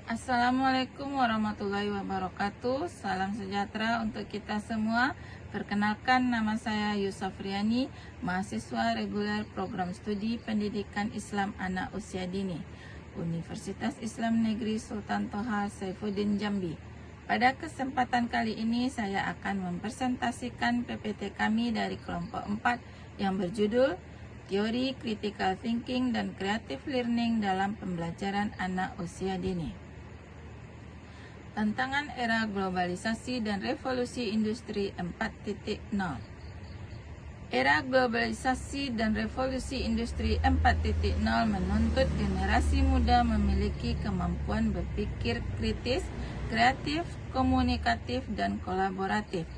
Assalamualaikum warahmatullahi wabarakatuh. Salam sejahtera untuk kita semua. Perkenalkan, nama saya Yusafriani, mahasiswa reguler program studi Pendidikan Islam Anak Usia Dini, Universitas Islam Negeri Sultan Toha Saifuddin Jambi. Pada kesempatan kali ini saya akan mempresentasikan PPT kami dari kelompok 4 yang berjudul Teori Critical Thinking dan Creative Learning dalam Pembelajaran Anak Usia Dini. Tantangan era globalisasi dan revolusi industri 4.0. Era globalisasi dan revolusi industri 4.0 menuntut generasi muda memiliki kemampuan berpikir kritis, kreatif, komunikatif, dan kolaboratif.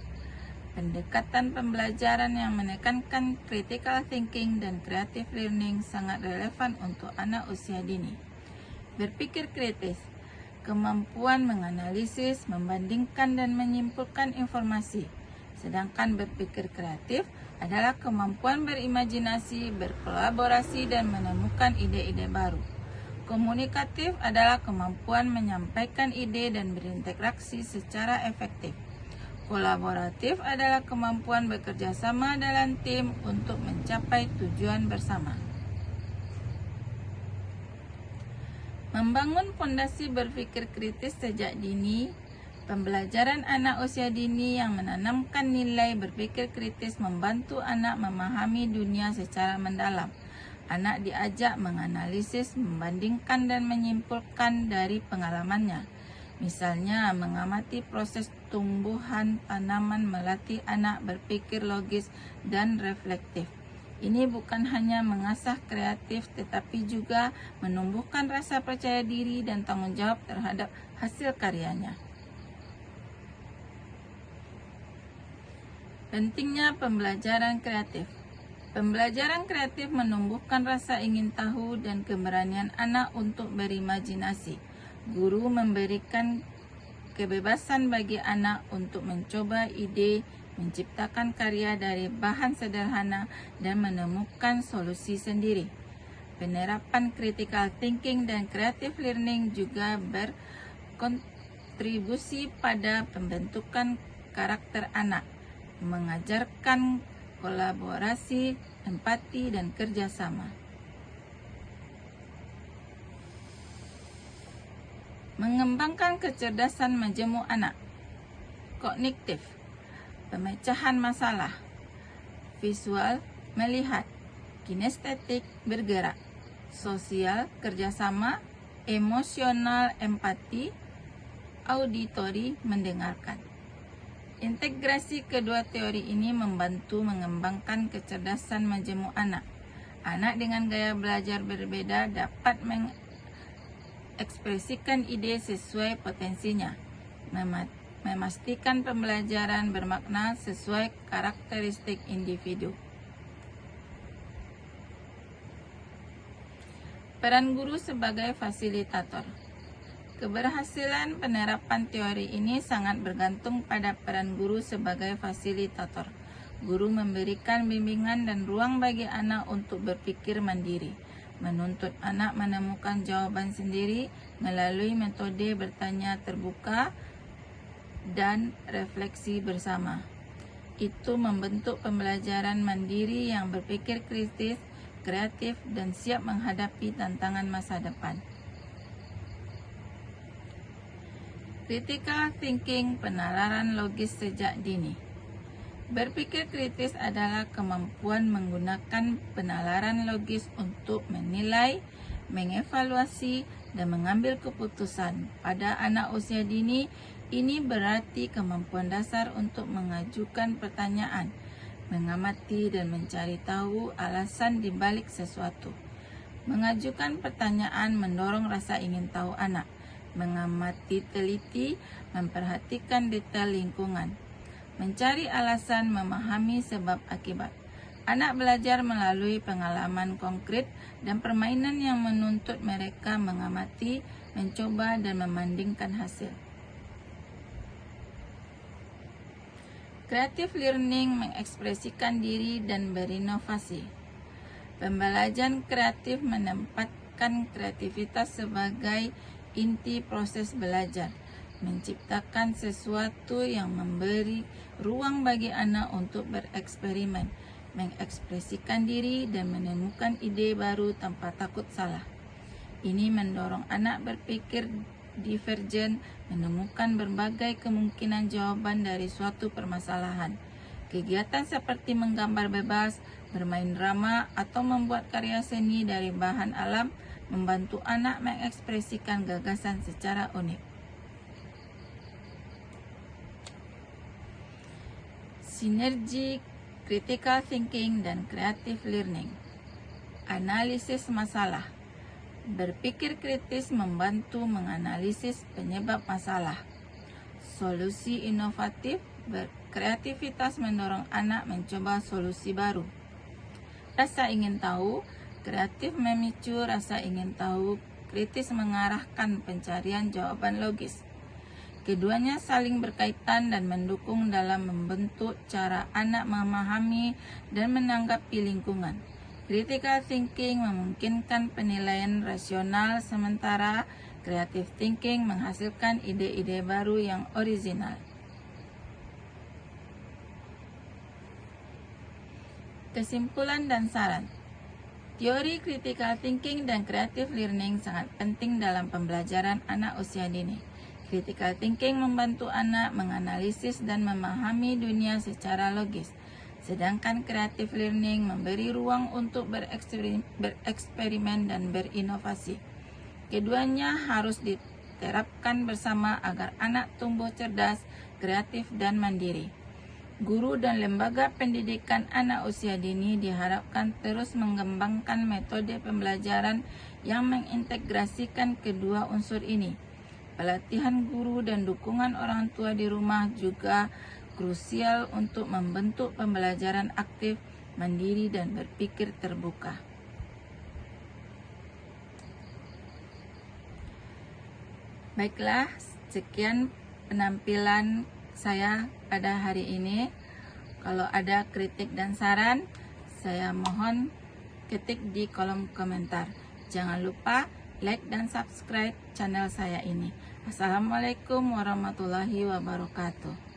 Pendekatan pembelajaran yang menekankan critical thinking dan creative learning sangat relevan untuk anak usia dini. Berpikir kritis, kemampuan menganalisis, membandingkan, dan menyimpulkan informasi. Sedangkan berpikir kreatif adalah kemampuan berimajinasi, berkolaborasi, dan menemukan ide-ide baru. Komunikatif adalah kemampuan menyampaikan ide dan berinteraksi secara efektif. Kolaboratif adalah kemampuan bekerja sama dalam tim untuk mencapai tujuan bersama. Membangun fondasi berpikir kritis sejak dini. Pembelajaran anak usia dini yang menanamkan nilai berpikir kritis membantu anak memahami dunia secara mendalam. Anak diajak menganalisis, membandingkan, dan menyimpulkan dari pengalamannya. Misalnya, mengamati proses tumbuhan tanaman melatih anak berpikir logis dan reflektif. Ini bukan hanya mengasah kreatif, tetapi juga menumbuhkan rasa percaya diri dan tanggung jawab terhadap hasil karyanya. Pentingnya pembelajaran kreatif. Pembelajaran kreatif menumbuhkan rasa ingin tahu dan keberanian anak untuk berimajinasi. Guru memberikan kebebasan bagi anak untuk mencoba ide, menciptakan karya dari bahan sederhana, dan menemukan solusi sendiri. Penerapan critical thinking dan creative learning juga berkontribusi pada pembentukan karakter anak, mengajarkan kolaborasi, empati, dan kerjasama. Mengembangkan kecerdasan majemuk anak. Kognitif, pemecahan masalah. Visual, melihat. Kinestetik, bergerak. Sosial, kerjasama. Emosional, empati. Auditori, mendengarkan. Integrasi kedua teori ini membantu mengembangkan kecerdasan majemuk anak. Anak dengan gaya belajar berbeda dapat mengekspresikan ide sesuai potensinya, memastikan pembelajaran bermakna sesuai karakteristik individu. Peran guru sebagai fasilitator. Keberhasilan penerapan teori ini sangat bergantung pada peran guru sebagai fasilitator. Guru memberikan bimbingan dan ruang bagi anak untuk berpikir mandiri, menuntut anak menemukan jawaban sendiri melalui metode bertanya terbuka dan refleksi bersama. Itu membentuk pembelajaran mandiri yang berpikir kritis, kreatif, dan siap menghadapi tantangan masa depan. Critical thinking, penalaran logis sejak dini. Berpikir kritis adalah kemampuan menggunakan penalaran logis untuk menilai, mengevaluasi, dan mengambil keputusan. Pada anak usia dini, ini berarti kemampuan dasar untuk mengajukan pertanyaan, mengamati dan mencari tahu alasan di balik sesuatu. Mengajukan pertanyaan mendorong rasa ingin tahu anak, mengamati teliti, memperhatikan detail lingkungan, mencari alasan, memahami sebab akibat. Anak belajar melalui pengalaman konkret dan permainan yang menuntut mereka mengamati, mencoba, dan membandingkan hasil. Creative learning mengekspresikan diri dan berinovasi. Pembelajaran kreatif menempatkan kreativitas sebagai inti proses belajar, menciptakan sesuatu yang memberi ruang bagi anak untuk bereksperimen, mengekspresikan diri, dan menemukan ide baru tanpa takut salah. Ini mendorong anak berpikir divergen, menemukan berbagai kemungkinan jawaban dari suatu permasalahan. Kegiatan seperti menggambar bebas, bermain drama, atau membuat karya seni dari bahan alam membantu anak mengekspresikan gagasan secara unik. Sinergi critical thinking dan creative learning. Analisis masalah. Berpikir kritis membantu menganalisis penyebab masalah. Solusi inovatif. Kreativitas mendorong anak mencoba solusi baru. Rasa ingin tahu. Kreatif memicu rasa ingin tahu. Kritis mengarahkan pencarian jawaban logis. Keduanya saling berkaitan dan mendukung dalam membentuk cara anak memahami dan menanggapi lingkungan. Critical thinking memungkinkan penilaian rasional, sementara creative thinking menghasilkan ide-ide baru yang orisinal. Kesimpulan dan saran. Teori critical thinking dan creative learning sangat penting dalam pembelajaran anak usia dini. Critical thinking membantu anak menganalisis dan memahami dunia secara logis, sedangkan creative learning memberi ruang untuk bereksperimen dan berinovasi. Keduanya harus diterapkan bersama agar anak tumbuh cerdas, kreatif, dan mandiri. Guru dan lembaga pendidikan anak usia dini diharapkan terus mengembangkan metode pembelajaran yang mengintegrasikan kedua unsur ini. Pelatihan guru dan dukungan orang tua di rumah juga krusial untuk membentuk pembelajaran aktif, mandiri, dan berpikir terbuka. Baiklah, sekian penampilan saya pada hari ini. Kalau ada kritik dan saran, saya mohon ketik di kolom komentar. Jangan lupa like dan subscribe channel saya ini. Assalamualaikum warahmatullahi wabarakatuh.